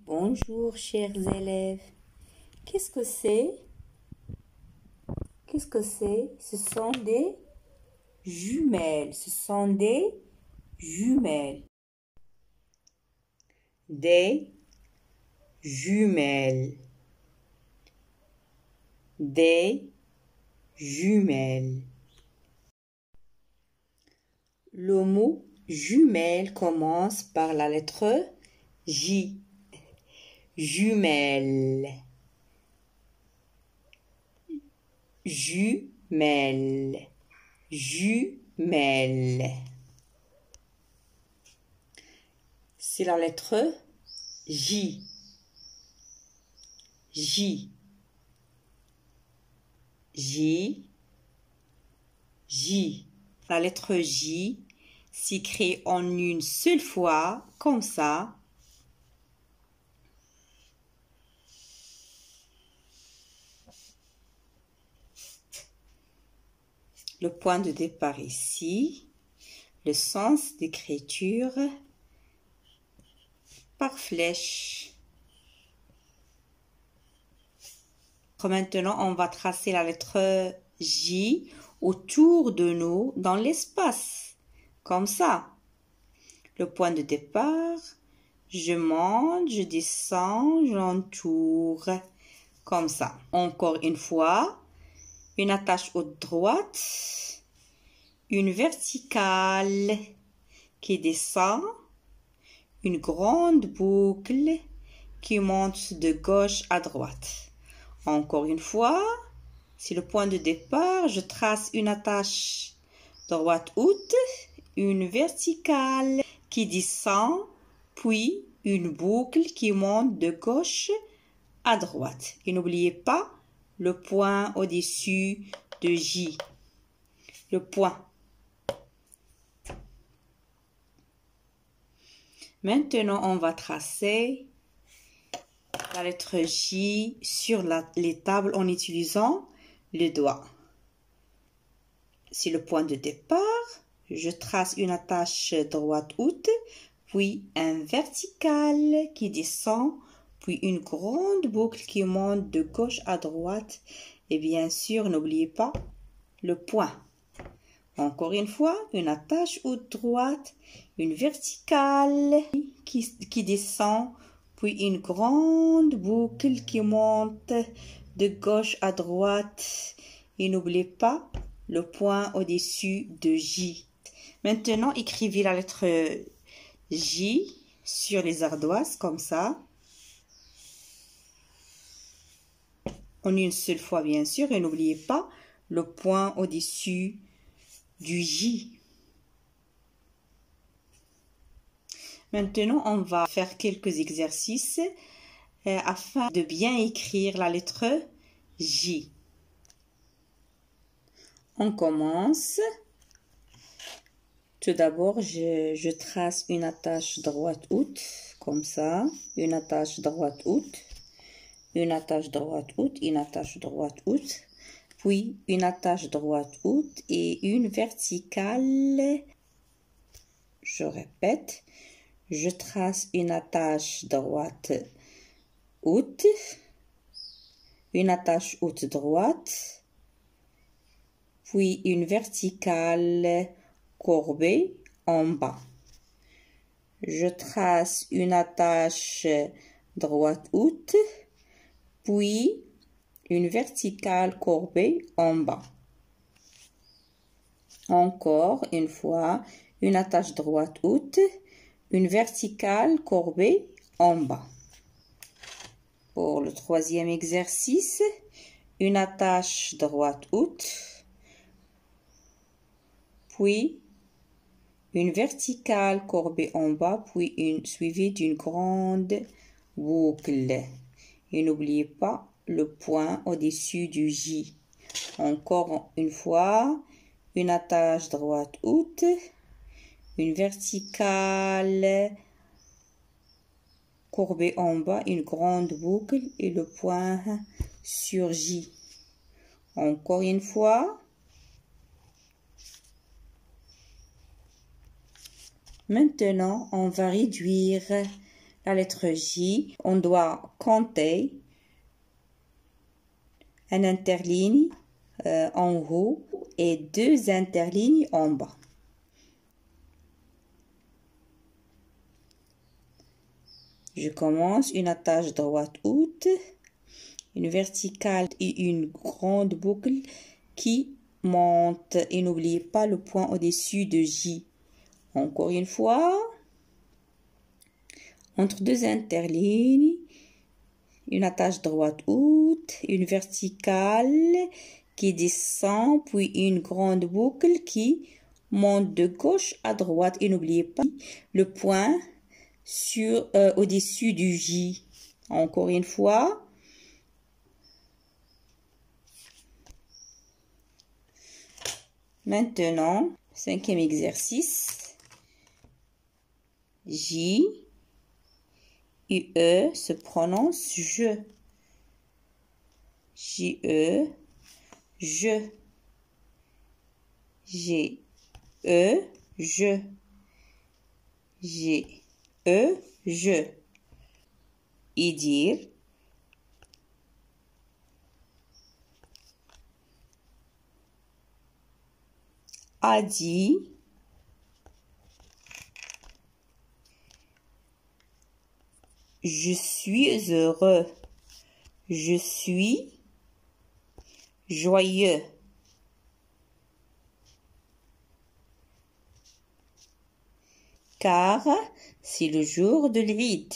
Bonjour, chers élèves. Qu'est-ce que c'est? Qu'est-ce que c'est? Ce sont des jumelles. Ce sont des jumelles. Des jumelles. Des jumelles. Le mot jumelle commence par la lettre J. Jumelle. Jumelle. Jumelle. C'est la lettre J. J. J. J. La lettre J s'écrit en une seule fois, comme ça. Le point de départ ici. Le sens d'écriture par flèche. Maintenant, on va tracer la lettre J autour de nous dans l'espace. Comme ça. Le point de départ, je monte, je descends, j'entoure. Comme ça. Encore une fois, une attache haute droite, une verticale qui descend, une grande boucle qui monte de gauche à droite. Encore une fois, c'est le point de départ, je trace une attache droite haute, une verticale qui descend, puis une boucle qui monte de gauche à droite. Et n'oubliez pas le point au-dessus de J. Le point. Maintenant, on va tracer la lettre J sur les tables en utilisant le doigt. C'est le point de départ. Je trace une attache droite haute, puis un vertical qui descend, puis une grande boucle qui monte de gauche à droite. Et bien sûr, n'oubliez pas le point. Encore une fois, une attache haute droite, une verticale qui descend, puis une grande boucle qui monte de gauche à droite. Et n'oubliez pas le point au-dessus de J. Maintenant, écrivez la lettre J sur les ardoises, comme ça. En une seule fois, bien sûr. Et n'oubliez pas le point au-dessus du J. Maintenant, on va faire quelques exercices afin de bien écrire la lettre J. On commence. Tout d'abord, je trace une attache droite haute, comme ça. Une attache droite haute, une attache droite haute, une attache droite haute. Puis une attache droite haute et une verticale. Je répète, je trace une attache droite haute, une attache haute droite, puis une verticale courbée en bas. Je trace une attache droite haute, puis une verticale courbée en bas. Encore une fois, une attache droite haute, une verticale courbée en bas. Pour le troisième exercice, une attache droite haute, puis une verticale courbée en bas, puis suivie d'une grande boucle. Et n'oubliez pas le point au-dessus du J. Encore une fois, une attache droite haute, une verticale courbée en bas, une grande boucle et le point sur J. Encore une fois. Maintenant, on va réduire la lettre J, on doit compter un interligne en haut et 2 interlignes en bas. Je commence une attache droite haute, une verticale et une grande boucle qui monte. Et n'oubliez pas le point au-dessus de J. Encore une fois, entre 2 interlignes, une attache droite haute, une verticale qui descend, puis une grande boucle qui monte de gauche à droite. Et n'oubliez pas le point au-dessus du J. Encore une fois. Maintenant, 5e exercice. J, UE se prononce je. J-E, je. G-E, je. G-E, je. Et dire a dit je suis heureux, je suis joyeux. Car c'est le jour de l'Eid.